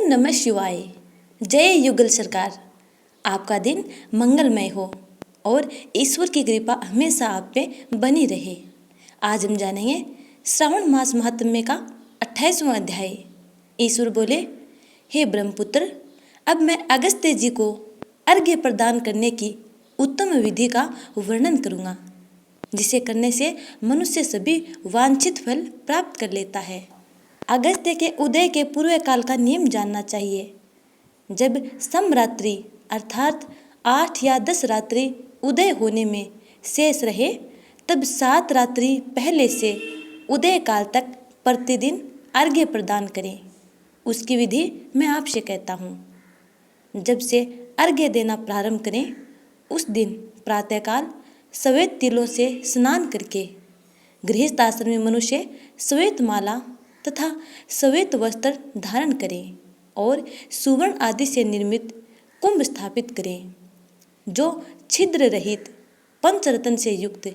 नमः शिवाय। जय युगल सरकार। आपका दिन मंगलमय हो और ईश्वर की कृपा हमेशा आप पे बनी रहे। आज हम जानेंगे श्रावण मास महात्म्य का 28वां अध्याय। ईश्वर बोले, हे ब्रह्मपुत्र, अब मैं अगस्त्य जी को अर्घ्य प्रदान करने की उत्तम विधि का वर्णन करूँगा, जिसे करने से मनुष्य सभी वांछित फल प्राप्त कर लेता है। अगस्त्य के उदय के पूर्व काल का नियम जानना चाहिए। जब समरात्रि अर्थात 8 या 10 रात्रि उदय होने में शेष रहे, तब 7 रात्रि पहले से उदय काल तक प्रतिदिन अर्घ्य प्रदान करें। उसकी विधि मैं आपसे कहता हूँ। जब से अर्घ्य देना प्रारंभ करें, उस दिन प्रातःकाल श्वेत तिलों से स्नान करके गृहस्थ आश्रम में मनुष्य श्वेत माला तथा श्वेत वस्त्र धारण करें और सुवर्ण आदि से निर्मित कुंभ स्थापित करें, जो छिद्र रहित पंचरत्न से युक्त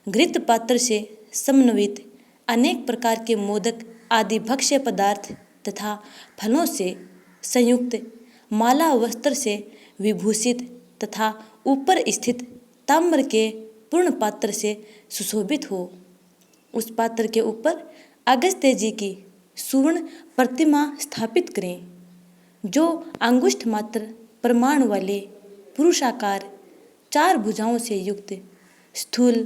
घृत पात्र से समन्वित अनेक प्रकार के मोदक आदि भक्ष्य पदार्थ तथा फलों से संयुक्त माला वस्त्र से विभूषित तथा ऊपर स्थित ताम्र के पूर्ण पात्र से सुशोभित हो। उस पात्र के ऊपर अगस्त्य जी की सुवर्ण प्रतिमा स्थापित करें, जो अंगुष्ठ मात्र प्रमाण वाले पुरुषाकार 4 भुजाओं से युक्त स्थूल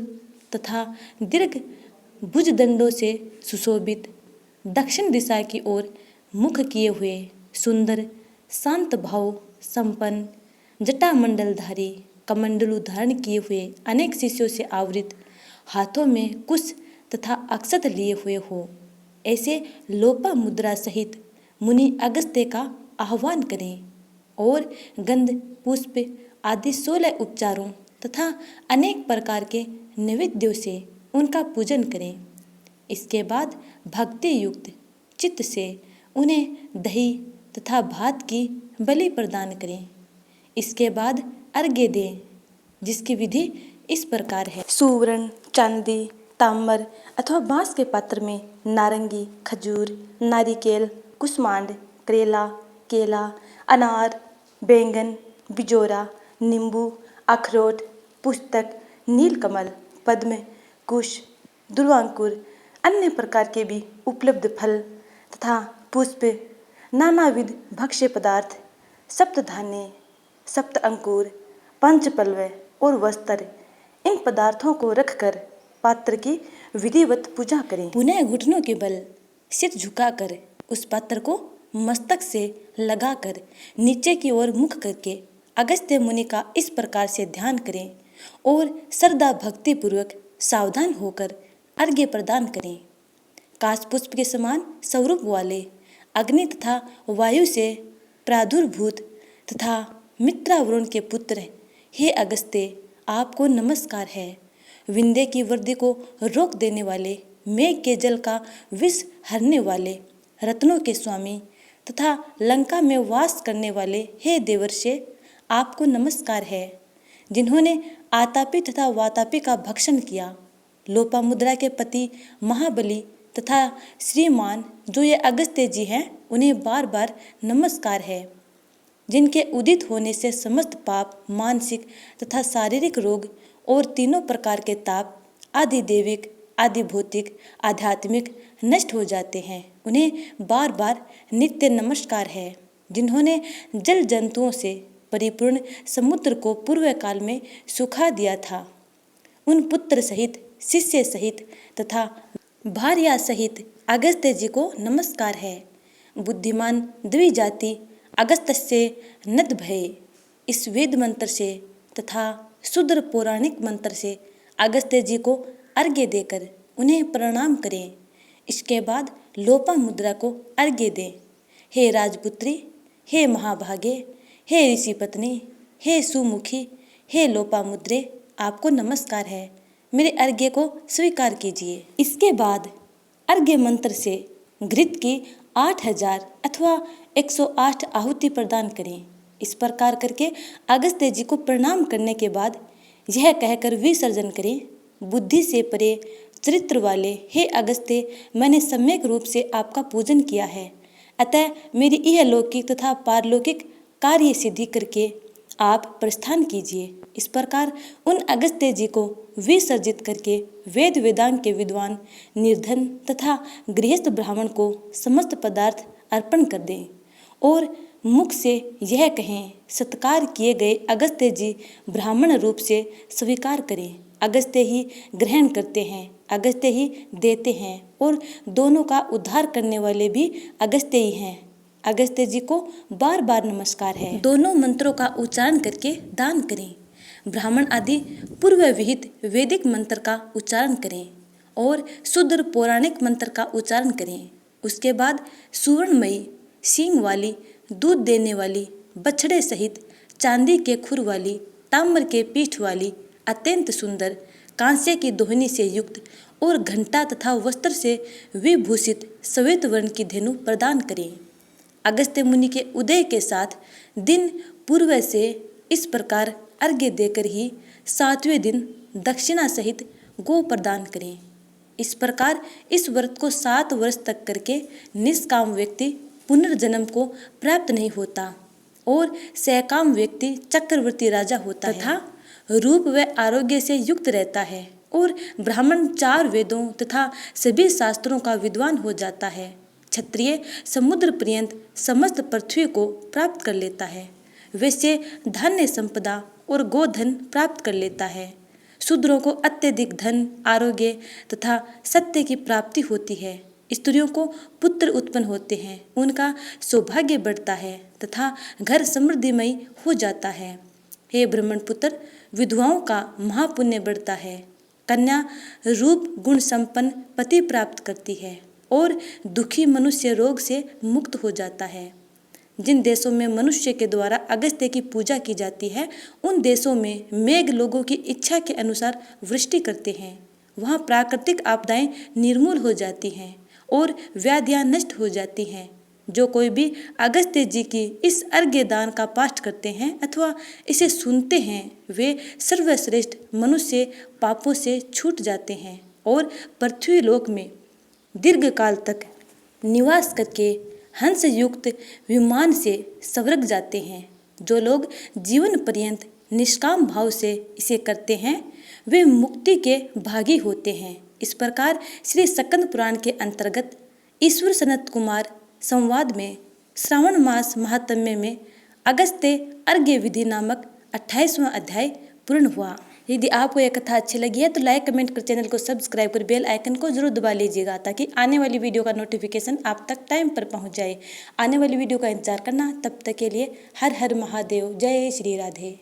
तथा दीर्घ भुजदंडों से सुशोभित दक्षिण दिशा की ओर मुख किए हुए सुंदर शांत भाव संपन्न जटामंडलधारी कमंडलू धारण किए हुए अनेक शिष्यों से आवृत हाथों में कुश तथा अक्षत लिए हुए हो। ऐसे लोपा मुद्रा सहित मुनि अगस्त्य का आह्वान करें और गंध पुष्प आदि 16 उपचारों तथा अनेक प्रकार के नैवेद्यों से उनका पूजन करें। इसके बाद भक्ति युक्त चित्त से उन्हें दही तथा भात की बलि प्रदान करें। इसके बाद अर्घ्य दें, जिसकी विधि इस प्रकार है। सुवर्ण, चांदी, ताम्र अथवा बांस के पात्र में नारंगी, खजूर, नारिकेल, कुष्मांड, करेला, केला, अनार, बैंगन, बिजोरा, नींबू, अखरोट, पुस्तक, नीलकमल, पद्म, कुश, दुर्वांकुर, अन्य प्रकार के भी उपलब्ध फल तथा पुष्प, नानाविध भक्ष्य पदार्थ, सप्तधान्य, सप्त अंकुर, पंचपल्व और वस्त्र, इन पदार्थों को रखकर पात्र की विधिवत पूजा करें। पुनः घुटनों के बल सिर झुकाकर उस पात्र को मस्तक से लगाकर नीचे की ओर मुख करके अगस्त्य मुनि का इस प्रकार से ध्यान करें और श्रद्धा भक्ति पूर्वक सावधान होकर अर्घ्य प्रदान करें। काश पुष्प के समान स्वरूप वाले अग्नि तथा वायु से प्रादुर्भूत तथा मित्रावरुण के पुत्र, हे अगस्त्य, आपको नमस्कार है। विंध्य की वृद्धि को रोक देने वाले, मेघ के जल का विष हरने वाले, रत्नों के स्वामी तथा लंका में वास करने वाले, हे देवर्षि, आपको नमस्कार है। जिन्होंने आतापी तथा वातापी का भक्षण किया, लोपामुद्रा के पति महाबली तथा श्रीमान जो ये अगस्त्य जी हैं, उन्हें बार बार नमस्कार है। जिनके उदित होने से समस्त पाप, मानसिक तथा शारीरिक रोग और तीनों प्रकार के ताप आदि दैविक, आदि भौतिक, आध्यात्मिक नष्ट हो जाते हैं, उन्हें बार बार नित्य नमस्कार है। जिन्होंने जल जंतुओं से परिपूर्ण समुद्र को पूर्व काल में सुखा दिया था, उन पुत्र सहित, शिष्य सहित तथा भार्या सहित अगस्त्य जी को नमस्कार है। बुद्धिमान द्विजाति अगस्त्य नद भय, इस वेद मंत्र से तथा शुद्र पौराणिक मंत्र से अगस्त्य जी को अर्घ्य देकर उन्हें प्रणाम करें। इसके बाद लोपा मुद्रा को अर्घ्य दें। हे राजपुत्री, हे महाभागे, हे ऋषि पत्नी, हे सुमुखी, हे लोपा मुद्रे, आपको नमस्कार है। मेरे अर्घ्य को स्वीकार कीजिए। इसके बाद अर्घ्य मंत्र से घृत की 8000 अथवा 108 आहुति प्रदान करें। इस प्रकार करके अगस्त्य जी को प्रणाम करने के बाद यह कहकर विसर्जन करें, बुद्धि से परे चरित्र वाले, हे अगस्त्य, मैंने सम्यक रूप से आपका पूजन किया है। अतः मेरी यह लौकिक तथा पारलौकिक कार्य सिद्धि करके आप प्रस्थान कीजिए। इस प्रकार उन अगस्त्य जी को विसर्जित करके वेद वेदांग के विद्वान, निर्धन तथा गृहस्थ ब्राह्मण को समस्त पदार्थ अर्पण कर दें और मुख से यह कहें, सत्कार किए गए अगस्त्य जी ब्राह्मण रूप से स्वीकार करें। अगस्त्य ही ग्रहण करते हैं, अगस्त्य ही देते हैं और दोनों का उद्धार करने वाले भी अगस्त्य ही हैं। अगस्त्य जी को बार बार नमस्कार है। दोनों मंत्रों का उच्चारण करके दान करें। ब्राह्मण आदि पूर्व विहित वैदिक मंत्र का उच्चारण करें और शुद्ध पौराणिक मंत्र का उच्चारण करें। उसके बाद सुवर्णमयी सींग वाली, दूध देने वाली, बछड़े सहित चांदी के खुर वाली, ताम्र के पीठ वाली, अत्यंत सुंदर कांस्य की दोहनी से युक्त और घंटा तथा वस्त्र से विभूषित श्वेत वर्ण की धेनु प्रदान करें। अगस्त्य मुनि के उदय के साथ दिन पूर्व से इस प्रकार अर्घ्य देकर ही 7वें दिन दक्षिणा सहित गो प्रदान करें। इस प्रकार इस व्रत को 7 वर्ष तक करके निष्काम व्यक्ति पुनर्जन्म को प्राप्त नहीं होता और सकाम व्यक्ति चक्रवर्ती राजा होता है तथा रूप व आरोग्य से युक्त रहता है और ब्राह्मण 4 वेदों तथा सभी शास्त्रों का विद्वान हो जाता है। क्षत्रिय समुद्र पर्यंत समस्त पृथ्वी को प्राप्त कर लेता है। वैसे धन्य संपदा और गोधन प्राप्त कर लेता है। शूद्रों को अत्यधिक धन, आरोग्य तथा सत्य की प्राप्ति होती है। स्त्रियों को पुत्र उत्पन्न होते हैं, उनका सौभाग्य बढ़ता है तथा घर समृद्धिमय हो जाता है। हे ब्राह्मण पुत्र, विधवाओं का महापुण्य बढ़ता है। कन्या रूप गुण संपन्न पति प्राप्त करती है और दुखी मनुष्य रोग से मुक्त हो जाता है। जिन देशों में मनुष्य के द्वारा अगस्त्य की पूजा की जाती है, उन देशों में मेघ लोगों की इच्छा के अनुसार वृष्टि करते हैं। वहाँ प्राकृतिक आपदाएं निर्मूल हो जाती हैं और व्याधियां नष्ट हो जाती हैं। जो कोई भी अगस्त्य जी की इस अर्घ्य दान का पाठ करते हैं अथवा इसे सुनते हैं, वे सर्वश्रेष्ठ मनुष्य पापों से छूट जाते हैं और पृथ्वी लोक में दीर्घ काल तक निवास करके हंस युक्त विमान से स्वर्ग जाते हैं। जो लोग जीवन पर्यंत निष्काम भाव से इसे करते हैं, वे मुक्ति के भागी होते हैं। इस प्रकार श्री स्कंद पुराण के अंतर्गत ईश्वर सनत कुमार संवाद में श्रावण मास महात्म्य में अगस्त्य अर्घ्य विधि नामक 28वां अध्याय पूर्ण हुआ। यदि आपको यह कथा अच्छी लगी है तो लाइक, कमेंट कर, चैनल को सब्सक्राइब कर बेल आइकन को जरूर दबा लीजिएगा ताकि आने वाली वीडियो का नोटिफिकेशन आप तक टाइम पर पहुंच जाए। आने वाली वीडियो का इंतजार करना। तब तक के लिए हर हर महादेव। जय श्री राधे।